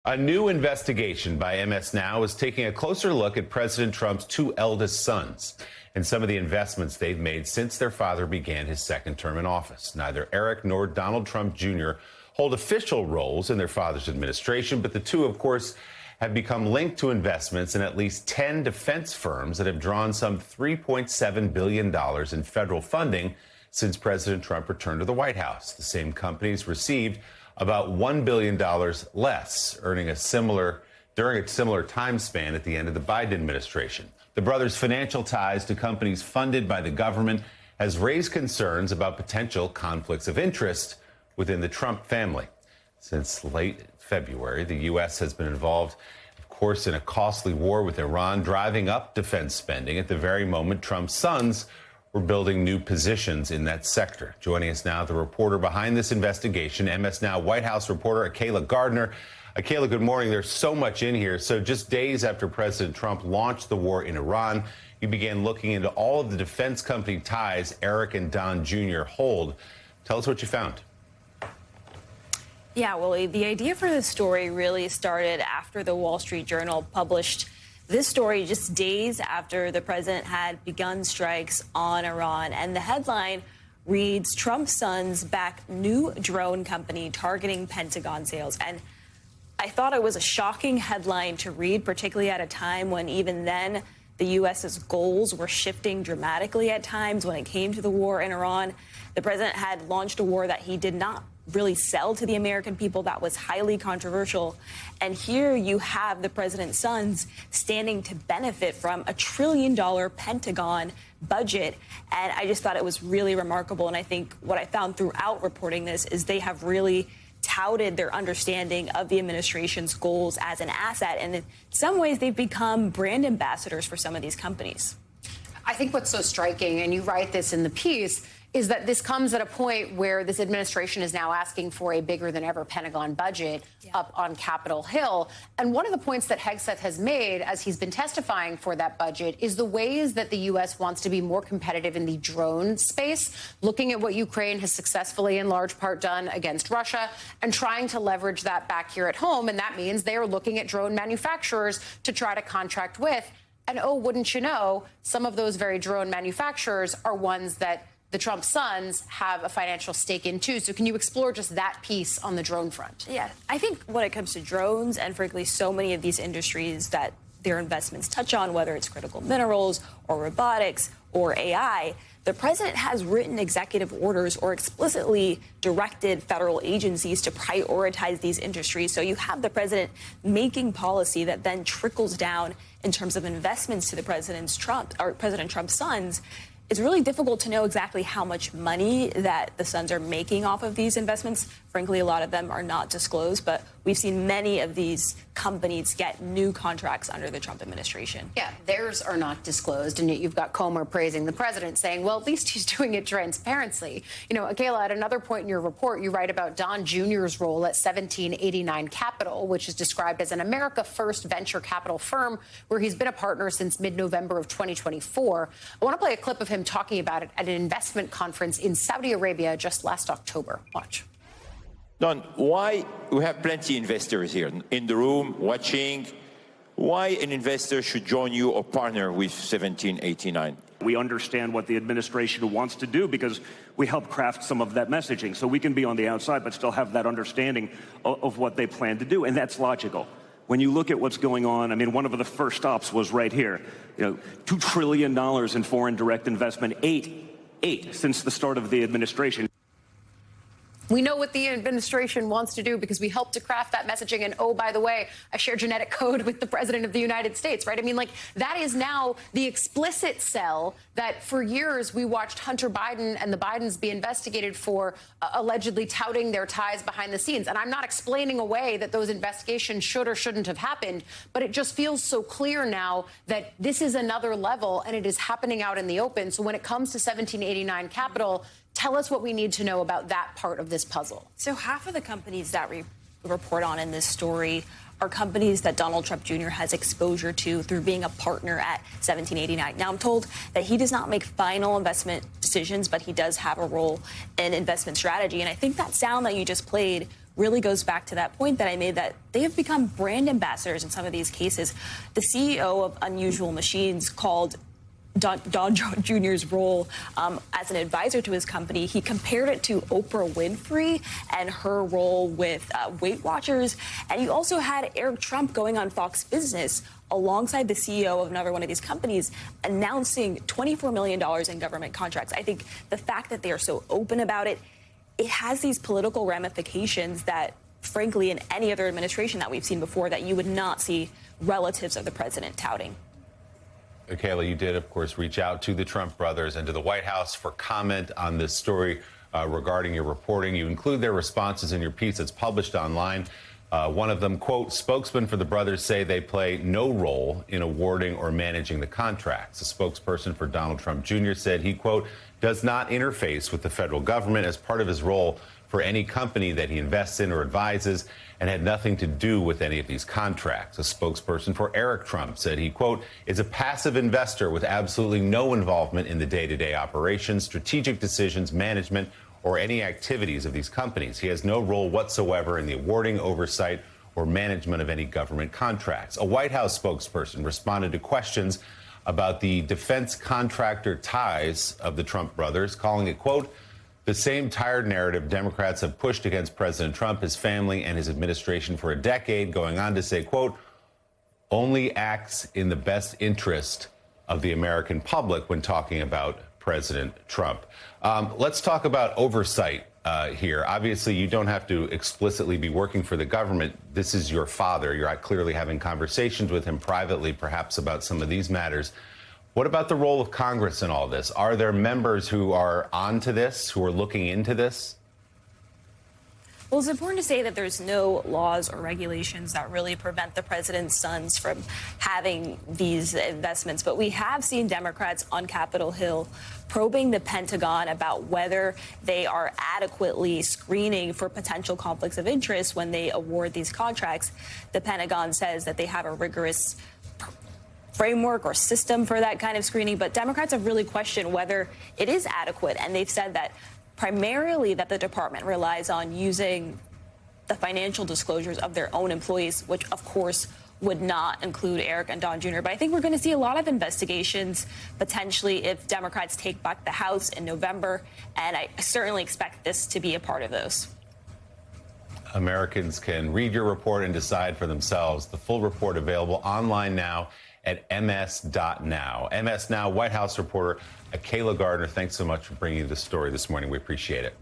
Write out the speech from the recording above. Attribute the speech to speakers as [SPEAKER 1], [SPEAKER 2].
[SPEAKER 1] A new investigation by MS Now is taking a closer look at President Trump's two eldest sons and some of the investments they've made since their father began his second term in office. Neither Eric nor Donald Trump Jr. hold official roles in their father's administration, but the two, of course, have become linked to investments in at least 10 defense firms that have drawn some $3.7 billion in federal funding since President Trump returned to the White House. The same companies received about $1 billion less, during a similar time span at the end of the Biden administration. The brothers' financial ties to companies funded by the government has raised concerns about potential conflicts of interest within the Trump family. Since late February, the U.S. has been involved, of course, in a costly war with Iran, driving up defense spending at the very moment Trump's sons were building new positions in that sector. Joining us now, the reporter behind this investigation, MS Now White House reporter Akayla Gardner. Akayla, good morning. There's so much in here. So just days after President Trump launched the war in Iran, you began looking into all of the defense company ties Eric and Don Jr. hold. Tell us what you found.
[SPEAKER 2] Yeah, Willie, the idea for this story really started after the Wall Street Journal published this story just days after the president had begun strikes on Iran. And the headline reads, Trump's sons back new drone company targeting Pentagon sales. And I thought it was a shocking headline to read, particularly at a time when even then the U.S.'s goals were shifting dramatically at times when it came to the war in Iran. The president had launched a war that he did not really sell to the American people. That was highly controversial. And here you have the president's sons standing to benefit from $1 trillion Pentagon budget. And I just thought it was really remarkable. And I think what I found throughout reporting this is they have really touted their understanding of the administration's goals as an asset. And in some ways, they've become brand ambassadors for some of these companies.
[SPEAKER 3] I think what's so striking, and you write this in the piece, is that this comes at a point where this administration is now asking for a bigger than ever Pentagon budget up on Capitol Hill. And one of the points that Hegseth has made as he's been testifying for that budget is the ways that the U.S. wants to be more competitive in the drone space, looking at what Ukraine has successfully in large part done against Russia and trying to leverage that back here at home. And that means they are looking at drone manufacturers to try to contract with. And oh, wouldn't you know, some of those very drone manufacturers are ones that the Trump sons have a financial stake in, too. So can you explore just that piece on the drone front?
[SPEAKER 2] Yeah, I think when it comes to drones and frankly, so many of these industries that their investments touch on, whether it's critical minerals or robotics or AI, the president has written executive orders or explicitly directed federal agencies to prioritize these industries. So you have the president making policy that then trickles down in terms of investments to the President Trump's sons. It's really difficult to know exactly how much money that the sons are making off of these investments. Frankly, a lot of them are not disclosed, but we've seen many of these companies get new contracts under the Trump administration.
[SPEAKER 3] Yeah, theirs are not disclosed, and yet you've got Comer praising the president, saying, well, at least he's doing it transparently. You know, Akayla, at another point in your report, you write about Don Jr.'s role at 1789 Capital, which is described as an America First venture capital firm where he's been a partner since mid-November of 2024. I want to play a clip of him talking about it at an investment conference in Saudi Arabia just last October. Watch.
[SPEAKER 4] Don, why we have plenty of investors here in the room watching? Why an investor should join you or partner with 1789?
[SPEAKER 5] We understand what the administration wants to do because we help craft some of that messaging. So we can be on the outside but still have that understanding of what they plan to do. And that's logical. When you look at what's going on, I mean, one of the first stops was right here. You know, $2 trillion in foreign direct investment, eight since the start of the administration.
[SPEAKER 3] We know what the administration wants to do because we helped to craft that messaging. And oh, by the way, I share genetic code with the president of the United States, right? I mean, like, that is now the explicit sell that for years we watched Hunter Biden and the Bidens be investigated for allegedly touting their ties behind the scenes. And I'm not explaining away that those investigations should or shouldn't have happened, but it just feels so clear now that this is another level and it is happening out in the open. So when it comes to 1789 Capital, tell us what we need to know about that part of this puzzle.
[SPEAKER 2] So half of the companies that we report on in this story are companies that Donald Trump Jr. has exposure to through being a partner at 1789. Now, I'm told that he does not make final investment decisions, but he does have a role in investment strategy. And I think that sound that you just played really goes back to that point that I made, that they have become brand ambassadors in some of these cases. The CEO of Unusual Machines called Don Jr.'s role as an advisor to his company, he compared it to Oprah Winfrey and her role with Weight Watchers. And you also had Eric Trump going on Fox Business alongside the CEO of another one of these companies, announcing $24 million in government contracts. I think the fact that they are so open about it, it has these political ramifications that, frankly, in any other administration that we've seen before, that you would not see relatives of the president touting.
[SPEAKER 1] Kayla, you did, of course, reach out to the Trump brothers and to the White House for comment on this story regarding your reporting. You include their responses in your piece that's published online. One of them, quote, spokesmen for the brothers say they play no role in awarding or managing the contracts. A spokesperson for Donald Trump Jr. said he, quote, does not interface with the federal government as part of his role for any company that he invests in or advises, and had nothing to do with any of these contracts. A spokesperson for Eric Trump said he, quote, is a passive investor with absolutely no involvement in the day-to-day operations, strategic decisions, management, or any activities of these companies. He has no role whatsoever in the awarding, oversight, or management of any government contracts. A White House spokesperson responded to questions about the defense contractor ties of the Trump brothers, calling it, quote, the same tired narrative Democrats have pushed against President Trump, his family, and his administration for a decade, going on to say, quote, only acts in the best interest of the American public when talking about President Trump. Let's talk about oversight here. Obviously, you don't have to explicitly be working for the government. This is your father. You're clearly having conversations with him privately, perhaps about some of these matters. What about the role of Congress in all this? Are there members who are onto this, who are looking into this?
[SPEAKER 2] Well, it's important to say that there's no laws or regulations that really prevent the president's sons from having these investments. But we have seen Democrats on Capitol Hill probing the Pentagon about whether they are adequately screening for potential conflicts of interest when they award these contracts. The Pentagon says that they have a rigorous framework or system for that kind of screening, but Democrats have really questioned whether it is adequate, and they've said that primarily that the department relies on using the financial disclosures of their own employees, which of course would not include Eric and Don Jr. But I think we're going to see a lot of investigations potentially if Democrats take back the House in November, and I certainly expect this to be a part of those.
[SPEAKER 1] Americans can read your report and decide for themselves. The full report available online now at ms.now. MS Now White House reporter Kayla Gardner, thanks so much for bringing this story this morning. We appreciate it.